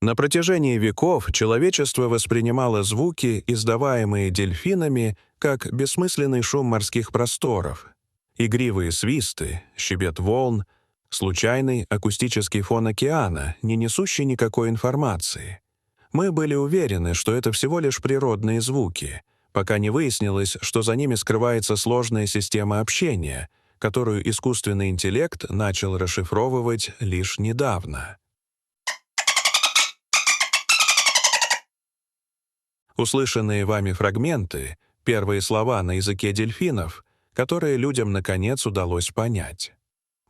На протяжении веков человечество воспринимало звуки, издаваемые дельфинами, как бессмысленный шум морских просторов, игривые свисты, щебет волн, случайный акустический фон океана, не несущий никакой информации. Мы были уверены, что это всего лишь природные звуки, пока не выяснилось, что за ними скрывается сложная система общения, которую искусственный интеллект начал расшифровывать лишь недавно. Услышанные вами фрагменты — первые слова на языке дельфинов, которые людям, наконец, удалось понять.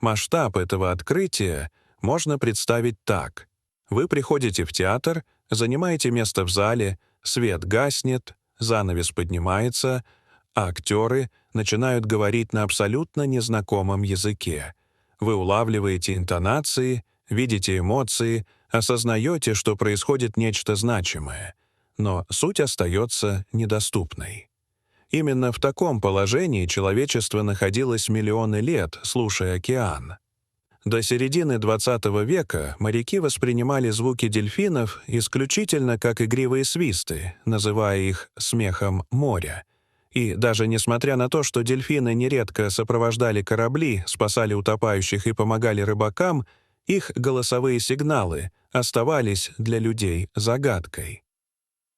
Масштаб этого открытия можно представить так. Вы приходите в театр, занимаете место в зале, свет гаснет, занавес поднимается, а актеры начинают говорить на абсолютно незнакомом языке. Вы улавливаете интонации, видите эмоции, осознаете, что происходит нечто значимое, но суть остается недоступной. Именно в таком положении человечество находилось миллионы лет, слушая океан. До середины XX века моряки воспринимали звуки дельфинов исключительно как игривые свисты, называя их «смехом моря». И даже несмотря на то, что дельфины нередко сопровождали корабли, спасали утопающих и помогали рыбакам, их голосовые сигналы оставались для людей загадкой.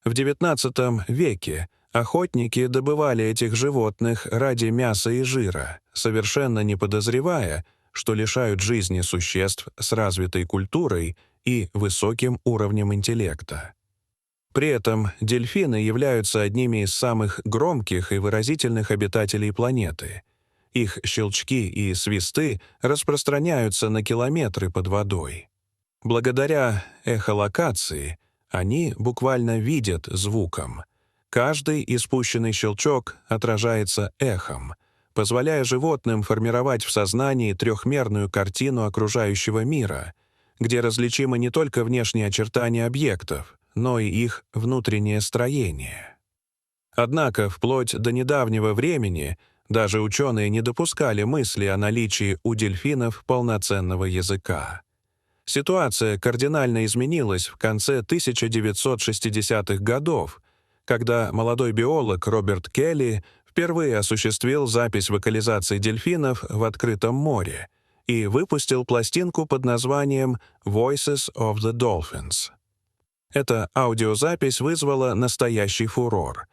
В XIX веке охотники добывали этих животных ради мяса и жира, совершенно не подозревая, что лишают жизни существ с развитой культурой и высоким уровнем интеллекта. При этом дельфины являются одними из самых громких и выразительных обитателей планеты. Их щелчки и свисты распространяются на километры под водой. Благодаря эхолокации они буквально видят звуком. Каждый испущенный щелчок отражается эхом, позволяя животным формировать в сознании трехмерную картину окружающего мира, где различимы не только внешние очертания объектов, но и их внутреннее строение. Однако вплоть до недавнего времени даже ученые не допускали мысли о наличии у дельфинов полноценного языка. Ситуация кардинально изменилась в конце 1960-х годов, когда молодой биолог Роберт Келли впервые осуществил запись вокализации дельфинов в открытом море и выпустил пластинку под названием «Voices of the Dolphins». Эта аудиозапись вызвала настоящий фурор.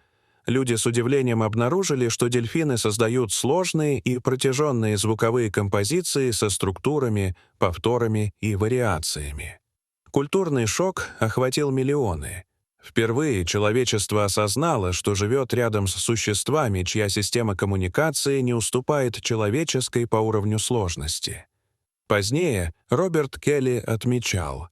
Люди с удивлением обнаружили, что дельфины создают сложные и протяженные звуковые композиции со структурами, повторами и вариациями. Культурный шок охватил миллионы. Впервые человечество осознало, что живет рядом с существами, чья система коммуникации не уступает человеческой по уровню сложности. Позднее Роберт Келли отмечал: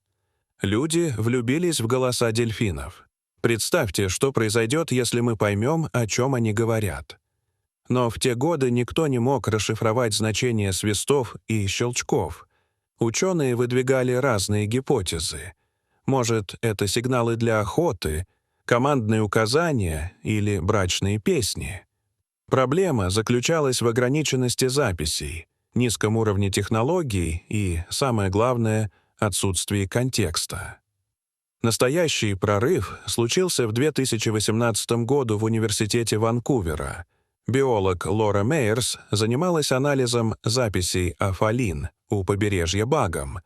«Люди влюбились в голоса дельфинов. Представьте, что произойдет, если мы поймем, о чем они говорят». Но в те годы никто не мог расшифровать значение свистов и щелчков. Ученые выдвигали разные гипотезы. Может, это сигналы для охоты, командные указания или брачные песни. Проблема заключалась в ограниченности записей, низком уровне технологий и, самое главное, отсутствии контекста. Настоящий прорыв случился в 2018 году в Университете Ванкувера. Биолог Лора Мейерс занималась анализом записей афалин у побережья Багам,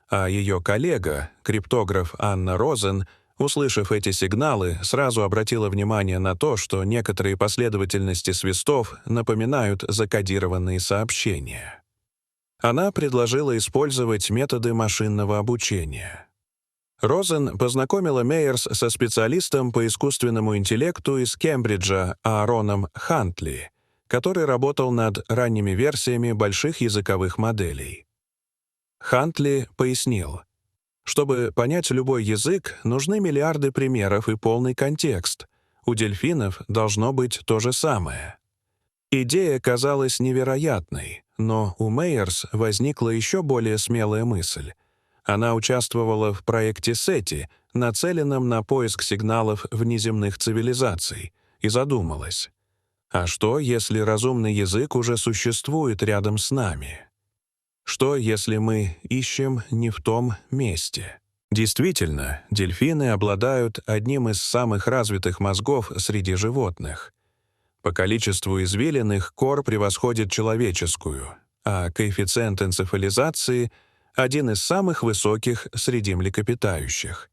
а ее коллега, криптограф Анна Розен, услышав эти сигналы, сразу обратила внимание на то, что некоторые последовательности свистов напоминают закодированные сообщения. Она предложила использовать методы машинного обучения. Розен познакомила Мейерс со специалистом по искусственному интеллекту из Кембриджа Аароном Хантли, который работал над ранними версиями больших языковых моделей. Хантли пояснил: чтобы понять любой язык, нужны миллиарды примеров и полный контекст. У дельфинов должно быть то же самое. Идея казалась невероятной, но у Мейерс возникла еще более смелая мысль. Она участвовала в проекте SETI, нацеленном на поиск сигналов внеземных цивилизаций, и задумалась: а что, если разумный язык уже существует рядом с нами? Что, если мы ищем не в том месте? Действительно, дельфины обладают одним из самых развитых мозгов среди животных. По количеству извилин их кор превосходит человеческую, а коэффициент энцефализации — один из самых высоких среди млекопитающих.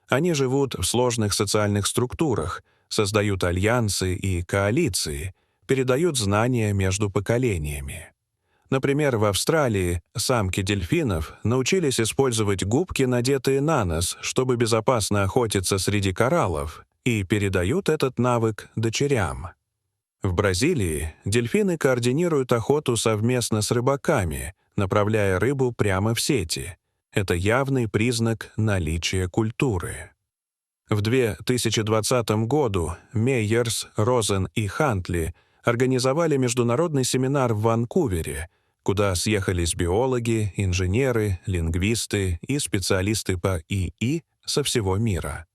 Они живут в сложных социальных структурах, создают альянсы и коалиции, передают знания между поколениями. Например, в Австралии самки дельфинов научились использовать губки, надетые на нос, чтобы безопасно охотиться среди кораллов, и передают этот навык дочерям. В Бразилии дельфины координируют охоту совместно с рыбаками, направляя рыбу прямо в сети. Это явный признак наличия культуры. В 2020 году Мейерс, Розен и Хантли организовали международный семинар в Ванкувере, куда съехались биологи, инженеры, лингвисты и специалисты по ИИ со всего мира.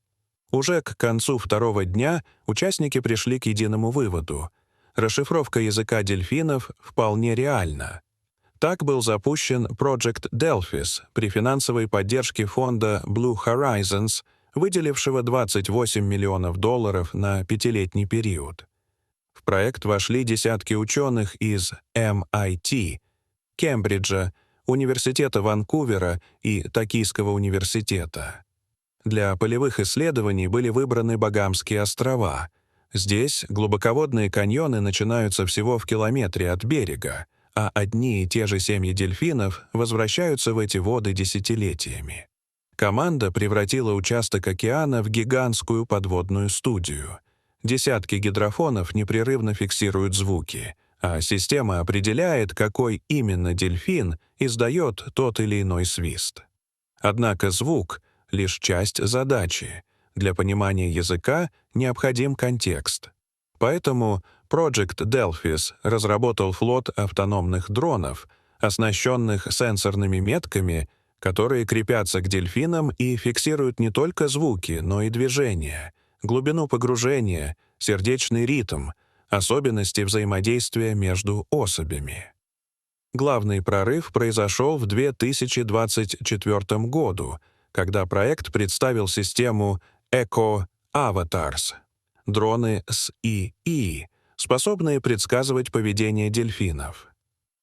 Уже к концу второго дня участники пришли к единому выводу: расшифровка языка дельфинов вполне реальна. Так был запущен Project Delphis при финансовой поддержке фонда Blue Horizons, выделившего $28 миллионов на 5-летний период. В проект вошли десятки ученых из MIT, Кембриджа, Университета Ванкувера и Токийского университета. Для полевых исследований были выбраны Багамские острова. Здесь глубоководные каньоны начинаются всего в километре от берега, а одни и те же семьи дельфинов возвращаются в эти воды десятилетиями. Команда превратила участок океана в гигантскую подводную студию. Десятки гидрофонов непрерывно фиксируют звуки, а система определяет, какой именно дельфин издает тот или иной свист. Однако звук — лишь часть задачи. Для понимания языка необходим контекст. Поэтому Project Delphis разработал флот автономных дронов, оснащенных сенсорными метками, которые крепятся к дельфинам и фиксируют не только звуки, но и движения, глубину погружения, сердечный ритм, особенности взаимодействия между особями. Главный прорыв произошел в 2024 году, когда проект представил систему Echo Avatars — дроны с ИИ, способные предсказывать поведение дельфинов.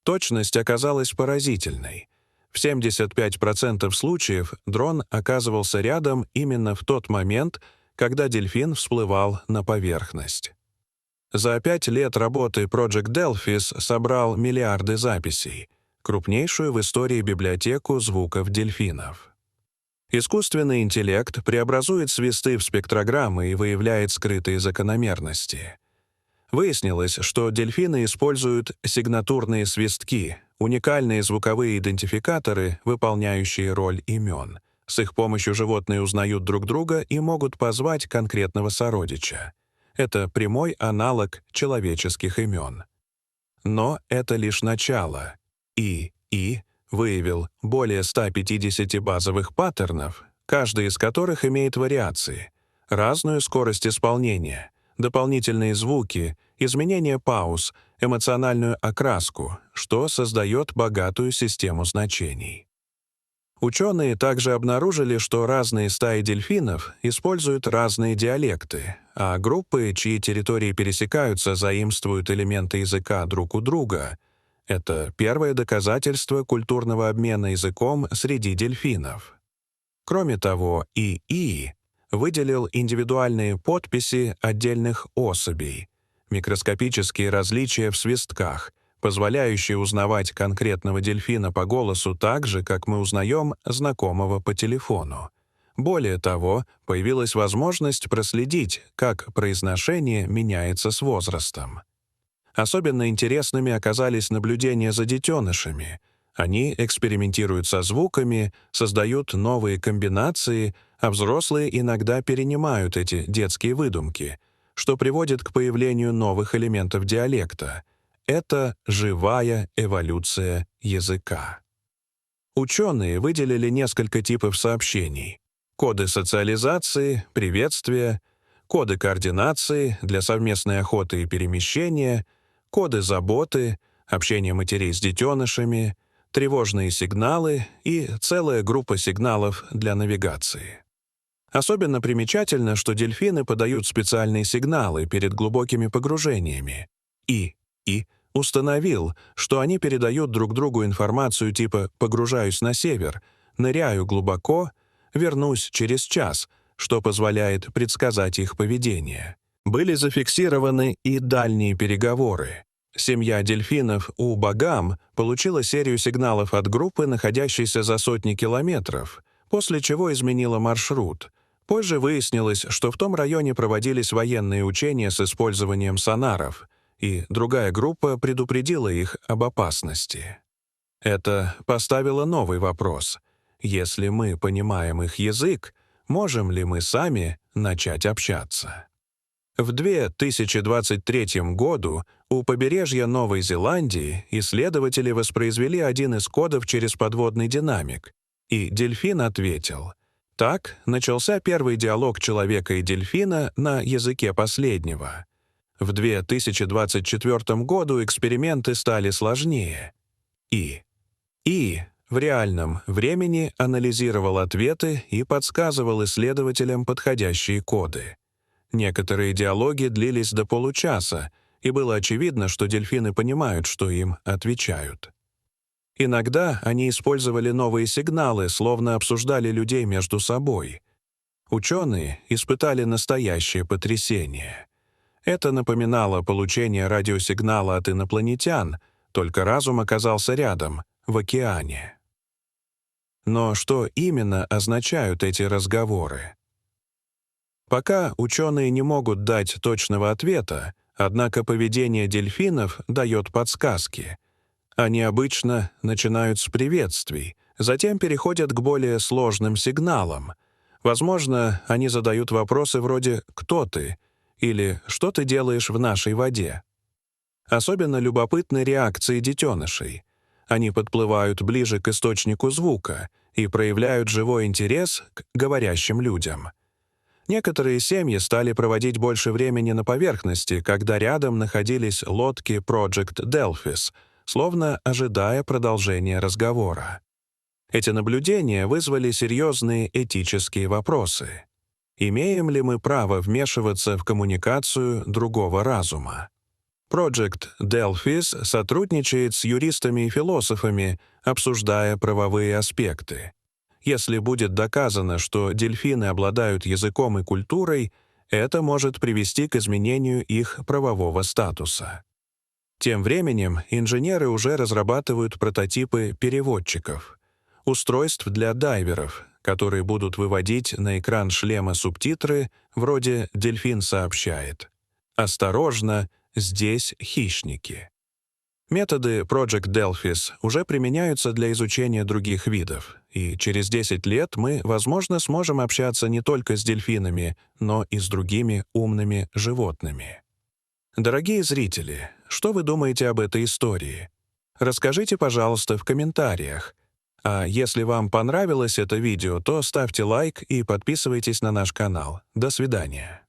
Точность оказалась поразительной. В 75% случаев дрон оказывался рядом именно в тот момент, когда дельфин всплывал на поверхность. За 5 лет работы Project Delphis собрал миллиарды записей, крупнейшую в истории библиотеку звуков дельфинов. Искусственный интеллект преобразует свисты в спектрограммы и выявляет скрытые закономерности. Выяснилось, что дельфины используют сигнатурные свистки, уникальные звуковые идентификаторы, выполняющие роль имен. С их помощью животные узнают друг друга и могут позвать конкретного сородича. Это прямой аналог человеческих имен. Но это лишь начало. ИИ выявил более 150 базовых паттернов, каждый из которых имеет вариации, разную скорость исполнения, дополнительные звуки, изменение пауз, эмоциональную окраску, что создает богатую систему значений. Ученые также обнаружили, что разные стаи дельфинов используют разные диалекты, а группы, чьи территории пересекаются, заимствуют элементы языка друг у друга. Это первое доказательство культурного обмена языком среди дельфинов. Кроме того, ИИ выделил индивидуальные подписи отдельных особей, микроскопические различия в свистках, позволяющие узнавать конкретного дельфина по голосу так же, как мы узнаем знакомого по телефону. Более того, появилась возможность проследить, как произношение меняется с возрастом. Особенно интересными оказались наблюдения за детенышами. Они экспериментируют со звуками, создают новые комбинации, а взрослые иногда перенимают эти детские выдумки, что приводит к появлению новых элементов диалекта. Это живая эволюция языка. Ученые выделили несколько типов сообщений: коды социализации, приветствия, коды координации для совместной охоты и перемещения, коды заботы, общение матерей с детенышами, тревожные сигналы и целая группа сигналов для навигации. Особенно примечательно, что дельфины подают специальные сигналы перед глубокими погружениями. И установил, что они передают друг другу информацию типа «погружаюсь на север», «ныряю глубоко», «вернусь через час», что позволяет предсказать их поведение. Были зафиксированы и дальние переговоры. Семья дельфинов у Багам получила серию сигналов от группы, находящейся за сотни километров, после чего изменила маршрут. Позже выяснилось, что в том районе проводились военные учения с использованием сонаров, и другая группа предупредила их об опасности. Это поставило новый вопрос. Если мы понимаем их язык, можем ли мы сами начать общаться? В 2023 году у побережья Новой Зеландии исследователи воспроизвели один из кодов через подводный динамик, и дельфин ответил. Так начался первый диалог человека и дельфина на языке последнего. В 2024 году эксперименты стали сложнее. И в реальном времени анализировал ответы и подсказывал исследователям подходящие коды. Некоторые диалоги длились до получаса, и было очевидно, что дельфины понимают, что им отвечают. Иногда они использовали новые сигналы, словно обсуждали людей между собой. Ученые испытали настоящее потрясение. Это напоминало получение радиосигнала от инопланетян, только разум оказался рядом, в океане. Но что именно означают эти разговоры? Пока ученые не могут дать точного ответа, однако поведение дельфинов дает подсказки. Они обычно начинают с приветствий, затем переходят к более сложным сигналам. Возможно, они задают вопросы вроде «Кто ты?» или «Что ты делаешь в нашей воде?». Особенно любопытны реакции детенышей. Они подплывают ближе к источнику звука и проявляют живой интерес к говорящим людям. Некоторые семьи стали проводить больше времени на поверхности, когда рядом находились лодки Project Delphis, словно ожидая продолжения разговора. Эти наблюдения вызвали серьезные этические вопросы. Имеем ли мы право вмешиваться в коммуникацию другого разума? Project Delphis сотрудничает с юристами и философами, обсуждая правовые аспекты. Если будет доказано, что дельфины обладают языком и культурой, это может привести к изменению их правового статуса. Тем временем инженеры уже разрабатывают прототипы переводчиков, устройств для дайверов, которые будут выводить на экран шлема субтитры вроде «Дельфин сообщает». «Осторожно, здесь хищники». Методы Project Delphis уже применяются для изучения других видов, и через 10 лет мы, возможно, сможем общаться не только с дельфинами, но и с другими умными животными. Дорогие зрители, что вы думаете об этой истории? Расскажите, пожалуйста, в комментариях. А если вам понравилось это видео, то ставьте лайк и подписывайтесь на наш канал. До свидания.